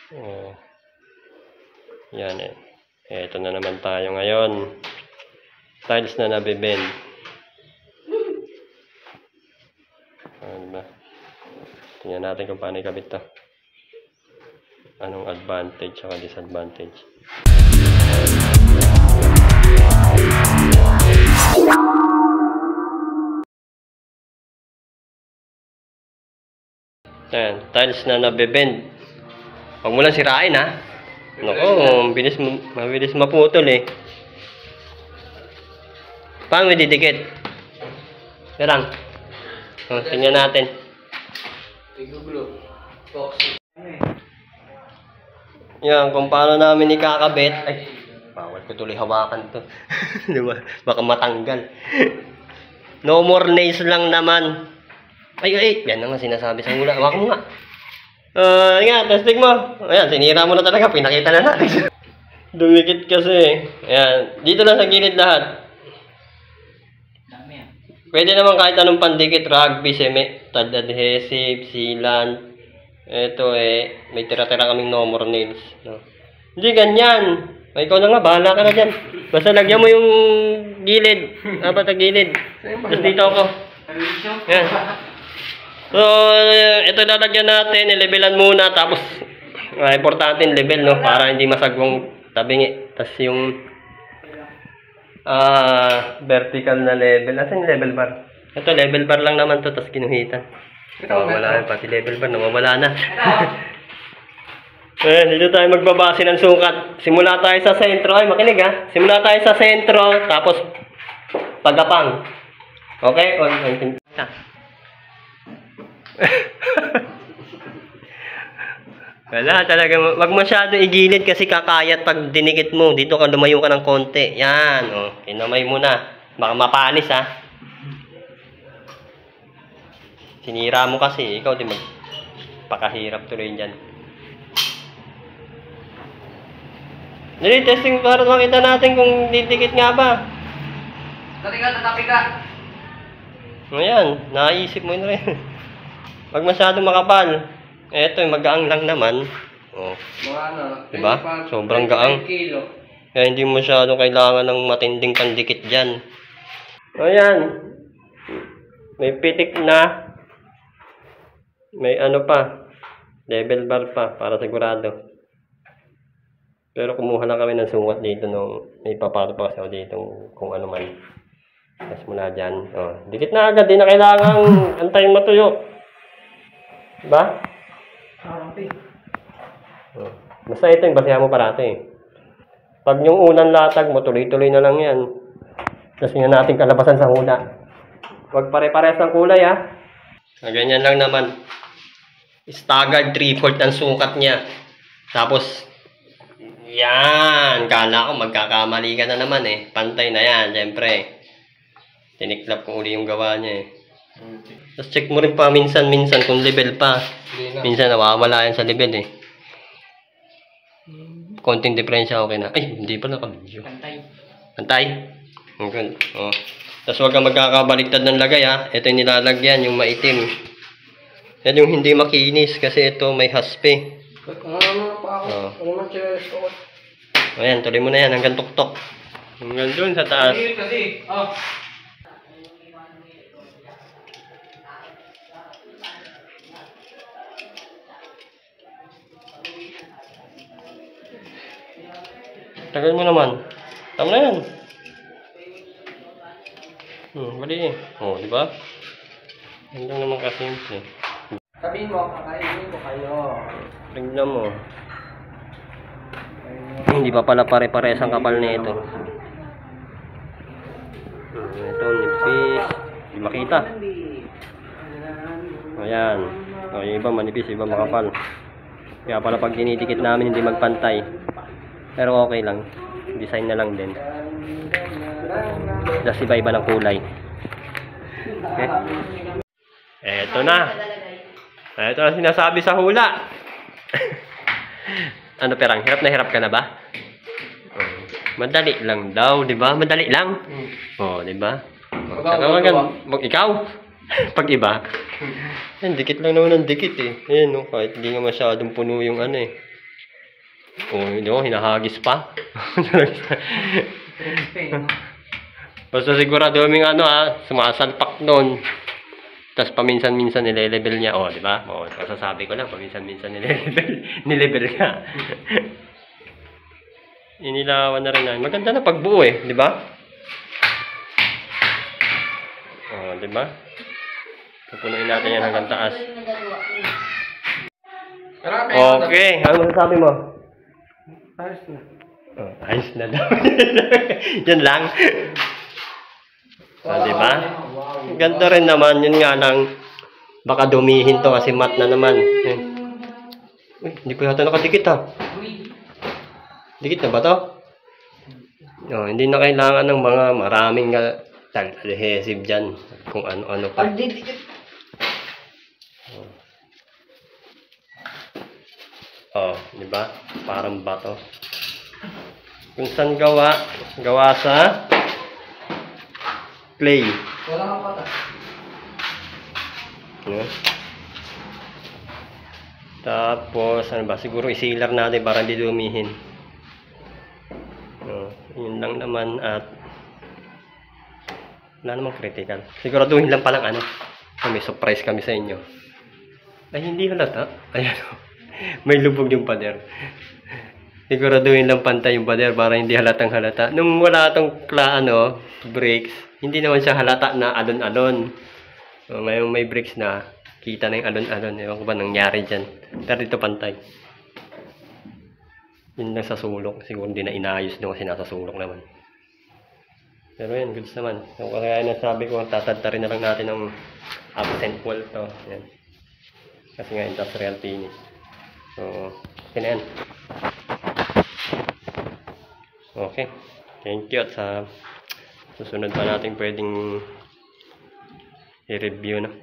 Oh. Yan eh. Eto na naman tayo ngayon. Tiles na nabibend. Diba? Tingnan natin kung paano ikabit to. Anong advantage at disadvantage. Ayan, tiles na nabibend. Huwag mo lang sirain ha. Naku, mabilis maputol eh. Paano didikit? Yan. O, tingnan natin. Yan, kung paano namin ikakabit. Ay, bawal ko tuloy hawakan to. Diba? Baka matanggal. No more nails lang naman. Ay, yan na nga sinasabi sa mula. Hawakan mo nga. Nga, testing mo. Ayan, sinira mo na talaga. Pinakita na natin. Dumikit kasi. Ayan, dito lang sa gilid lahat. Pwede naman kahit anong pandikit, rugby, tad adhesive, sealant. Ito eh, may tira-tira kaming no more nails. No? Hindi ganyan. Ay, ikaw na nga, bahala ka na dyan. Basta lagyan mo yung gilid. Apat na gilid. Tapos dito ako. Ayan. So, ito lalagyan natin, i-levelan muna. Tapos, importante yung level, no? Para hindi masagwang tabingi. Tapos yung vertical na level. Asan yung level bar? Ito, level bar lang naman to, tapos kinuhitan. Nawawala na, pati level bar, nawawala na. Dito tayo magbabase ng sukat. Simula tayo sa sentro. Ay, makinig ha. Simula tayo sa sentro, tapos pagapang. Okay? Wala talaga, wag masyado igilid kasi kakayat pag dinikit mo. Dito ka lumayo ka ng konti. Yan, oh, kinamay mo na. Baka mapanis ha. Sinira mo kasi, ikaw din magpakahirap tuloy dyan. Dali, testing para makita natin kung didikit nga ba. Tatapi ka. Ayan, naisip mo yun rin. Wag masyado makapal. Eto, magaang lang naman. Oh. Diba? Sobrang gaang. Kaya hindi masyado kailangan ng matinding pandikit dyan. Ayan. May pitik na. May ano pa. Level bar pa, para sigurado. Pero kumuha lang kami ng sukat dito nung may papato pa kasi dito kung ano man. Tapos mula dyan. Oh. Dikit na agad. Di na kailangan antayin matuyo. Diba? Basta ito yung basehan mo parati eh. Pag yung unang latag mo, tuloy-tuloy na lang yan. Tapos yun natin kalabasan sa huna. Huwag pare-pares ng kulay ha. Ganyan lang naman. Staggered 3/4 ang sukat niya. Tapos, yan. Kala ko magkakamali ka na naman eh. Pantay na yan, syempre. Tiniklap ko uli yung gawa niya eh. Tapos check mo rin pa minsan-minsan kung level pa. Minsan nawawala yan sa level eh. Konting diferensya okay na. Ay, hindi pa nakabidyo. Pantay. Okay. Oh. Tapos huwag kang magkakabaliktad ng lagay ha. Ito yung nilalagyan, yung maitim. Yan yung hindi makinis kasi ito may haspe. Oh. Ayan, tuloy mo na yan hanggang tuktok. Hanggang dun sa taas. Tagal mo naman. Tama na yan. Bali. Oh, di ba? Hindi naman kasimple. Sabihin mo, kakainin ko kayo. Tingnan mo. Hindi pa pala pare-pares ang kapal nito. Ito, nipis. Hindi makita. Ayan. O, yung iba manipis, iba makapal. Kaya pala pag dinidikit namin hindi magpantay. Pero okay lang. Design na lang din. Just iba-iba ng kulay. Okay. Eto na. Eto na sinasabi sa hula. Ano perang? Hirap na hirap ka na ba? Madali lang daw, di ba? Madali lang. Oh, di ba? Ikaw? Pag iba. Yan, dikit lang naman ng dikit eh. Ayan, no? Kahit hindi nga masyadong puno yung ano eh. Oh, yun, oh, hinahagis pa. Basta sigurado kaming sumasalpak nun. Tapos paminsan-minsan nile-level niya. Oh, di ba? Oh, masasabi ko lang, paminsan-minsan nile-level ka. Inilawan na rin namin. Maganda na pagbuo eh, di ba? Oh, di ba? Pupunuin natin yan hanggang taas. Okay, ano masasabi mo? Ayos na. Oh, ayos na daw. Yan lang. Oh, di ba? Ganda rin naman, yun nga lang. Baka dumihin to kasi mat na naman. Yan. Uy, hindi pa yata nakadikit ha. Dikit na ba to? No, hindi na kailangan ng mga maraming adhesive dyan. Kung ano-ano pa. Oh, di ba? Parang bato. Kung saan gawa sa clay. Wala kang pata. No? Tapos, ano ba? Siguro isilar natin para hindi dumihin. No, yun lang naman at wala namang critical. Siguraduhin lang palang may surprise kami sa inyo. Ay, hindi halata. Ayan o. May lubog yung pader. Siguraduhin lang pantay yung pader para hindi halatang halata. Nung wala tong brakes, hindi naman siya halata na alon-alon. So, may brakes na, kita na yung alon-alon. Ewan ko ba nangyari dyan. Pero dito pantay. Yun lang sa sulok. Siguro hindi na inayos doon kasi nasa sulok naman. Pero yan, goods naman. So, kaya nasabi ko, tatadtarin na lang natin ng accent wall to. Yan. Kasi nga industrial finish. So, okay na yan. Okay. Thank you. At sa susunod pa natin pwedeng i-review na.